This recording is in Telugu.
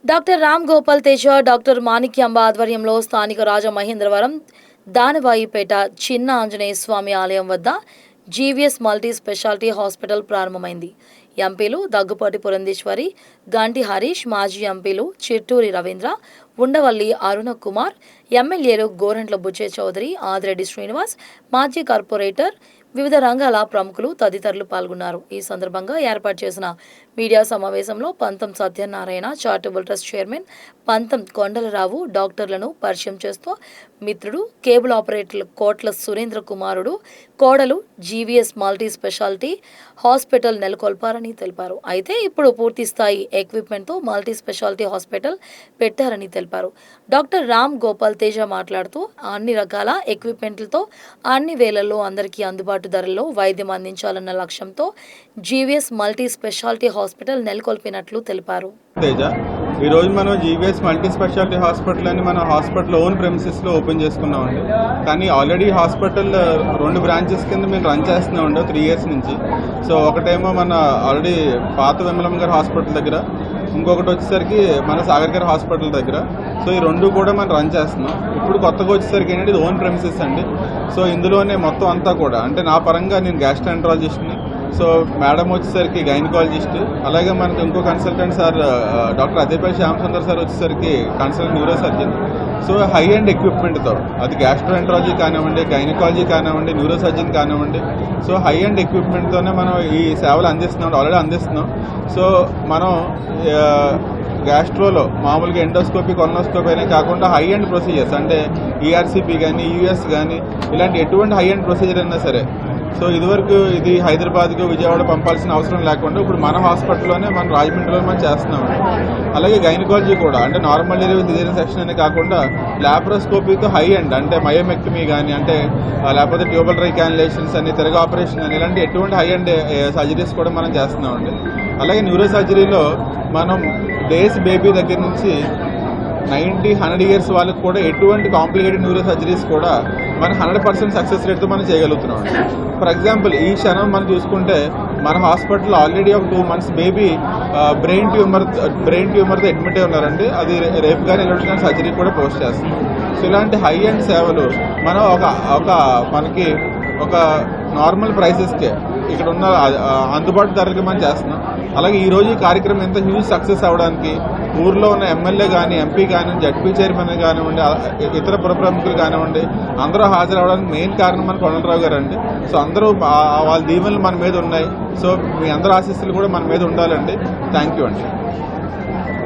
డాక్టర్ రామ్ గోపాల్ తేజ, డాక్టర్ మాణిక్యాంబ ఆధ్వర్యంలో స్థానిక రాజమహేంద్రవరం దానవాయిపేట చిన్న ఆంజనేయ స్వామి ఆలయం వద్ద జీవీఎస్ మల్టీ స్పెషాలిటీ హాస్పిటల్ ప్రారంభమైంది. ఎంపీలు దగ్గుపాటి పురంధేశ్వరి, గంటి హరీష్, మాజీ ఎంపీలు చిట్టూరి రవీంద్ర, ఉండవల్లి అరుణ కుమార్, ఎమ్మెల్యేలు గోరంట్ల బుచ్చయ్య చౌదరి, ఆదిరెడ్డి శ్రీనివాస్, మాజీ కార్పొరేటర్, వివిధ రంగాల ప్రముఖులు తదితరులు పాల్గొన్నారు. ఈ సందర్భంగా ఏర్పాటు చేసిన మీడియా సమావేశంలో పంతం సత్యనారాయణ, చారిటబుల్ ట్రస్ట్ చైర్మన్ పంతం కొండలరావు డాక్టర్లను పరిచయం చేస్తూ మిత్రుడు, కేబుల్ ఆపరేటర్ కోట్ల సురేంద్ర కుమారుడు కోడలు జీవీఎస్ మల్టీ స్పెషాలిటీ హాస్పిటల్ నెలకొల్పారని తెలిపారు. అయితే ఇప్పుడు పూర్తి స్థాయి ఎక్విప్మెంట్తో మల్టీ స్పెషాలిటీ హాస్పిటల్ పెట్టారని తెలిపారు. డాక్టర్ రామ్ గోపాల్ తేజ మాట్లాడుతూ అన్ని రకాల ఎక్విప్మెంట్లతో అన్ని వేళల్లో అందరికీ అందుబాటు ధరల్లో వైద్యం అందించాలన్న లక్ష్యంతో జీవీఎస్ మల్టీ స్పెషాలిటీ హాస్పిటల్ నెలకొల్పినట్లు తెలిపారు. ఈ రోజు మనం జీవీఎస్ మల్టీ స్పెషాలిటీ హాస్పిటల్ అని మన హాస్పిటల్ ఓన్ ప్రెమిసెస్లో ఓపెన్ చేసుకున్నామండి. కానీ ఆల్రెడీ హాస్పిటల్ 2 బ్రాంచెస్ కింద మేము రన్ చేస్తున్నామండి 3 years నుంచి. సో ఒకటేమో మన ఆల్రెడీ పాత వెమ్మలమ్మ గారి హాస్పిటల్ దగ్గర, ఇంకొకటి వచ్చేసరికి మన సాగర్ గారి హాస్పిటల్ దగ్గర. సో ఈ 2 కూడా మనం రన్ చేస్తున్నాం. ఇప్పుడు కొత్తగా వచ్చేసరికి ఏంటంటే ఇది ఓన్ ప్రెమిసెస్ అండి. సో ఇందులోనే మొత్తం అంతా కూడా అంటే నా పరంగా నేను గ్యాస్ట్రాంట్రాలజిస్ట్ని, సో మేడం వచ్చేసరికి గైనకాలజిస్ట్, అలాగే మనకు ఇంకో consultant sir doctor Adepalli Shyamasundar sir వచ్చేసరికి consultant neuro surgeon. So high end ఎక్విప్మెంట్తో అది గ్యాస్ట్రోఎంట్రాలజీ కానివ్వండి, గైనకాలజీ కానివ్వండి, న్యూరో సర్జన్ కానివ్వండి, సో హై అండ్ ఎక్విప్మెంట్తోనే మనం ఈ సేవలు అందిస్తున్నాం, ఆల్రెడీ అందిస్తున్నాం. సో మనం గ్యాస్ట్రోలో మామూలుగా ఎండోస్కోపీ, కొలనోస్కోపీ అనే కాకుండా హై అండ్ ప్రొసీజర్స్ అంటే ఈఆర్సీపీ కానీ, యూఎస్ కానీ ఇలాంటి ఎటువంటి హై అండ్ ప్రొసీజర్ అయినా సరే, సో ఇదివరకు ఇది హైదరాబాద్కి, విజయవాడ పంపాల్సిన అవసరం లేకుండా ఇప్పుడు మన హాస్పిటల్లోనే మనం రాజమండ్రిలో మనం చేస్తున్నాం. అలాగే గైనకాలజీ కూడా అంటే నార్మల్ డెలివరీ సిజేరియన్ సెక్షన్ అనే కాకుండా లాప్రోస్కోపీతో హై అండ్ అంటే మయోమెక్టమీ కానీ, అంటే లేకపోతే ట్యూబల్ రీకాన్యులేషన్స్ అని, తిరగ ఆపరేషన్ అని, ఇలాంటి ఎటువంటి హై అండ్ సర్జరీస్ కూడా మనం చేస్తున్నామండి. అలాగే న్యూరో సర్జరీలో మనం డేస్ బేబీ దగ్గర నుంచి 90-100 years వాళ్ళకి కూడా ఎటువంటి కాంప్లికేటెడ్ న్యూరో సర్జరీస్ కూడా మనం 100% సక్సెస్ రేట్తో మనం చేయగలుగుతున్నాం. ఫర్ ఎగ్జాంపుల్ ఈ క్షణం మనం చూసుకుంటే మన హాస్పిటల్లో ఆల్రెడీ ఒక 2 months బేబీ బ్రెయిన్ ట్యూమర్తో అడ్మిట్ అయి ఉన్నారండి. అది రేపు కానీ ఎల్లుండి కానీ సర్జరీ కూడా పోస్ట్ చేస్తాం. సో ఇలాంటి హై అండ్ సేవలు మనం మనకి ఒక నార్మల్ ప్రైసెస్కే ఇక్కడ ఉన్న అందుబాటు ధరలకి మనం చేస్తున్నాం. అలాగే ఈరోజు ఈ కార్యక్రమం ఎంత హ్యూజ్ సక్సెస్ అవ్వడానికి ఊర్లో ఉన్న ఎమ్మెల్యే కానీ, ఎంపీ కానీ, జడ్పీ చైర్మన్ కానివ్వండి, ఇతర పుర ప్రముఖులు కానివ్వండి, అందరూ హాజరవడానికి మెయిన్ కారణం మన కొండలరావు గారు అండి. సో అందరూ వాళ్ళ దీవెనలు మన మీద ఉన్నాయి. సో మీ అందరూ ఆశీస్సులు కూడా మన మీద ఉండాలండి. థ్యాంక్ యూ అండి.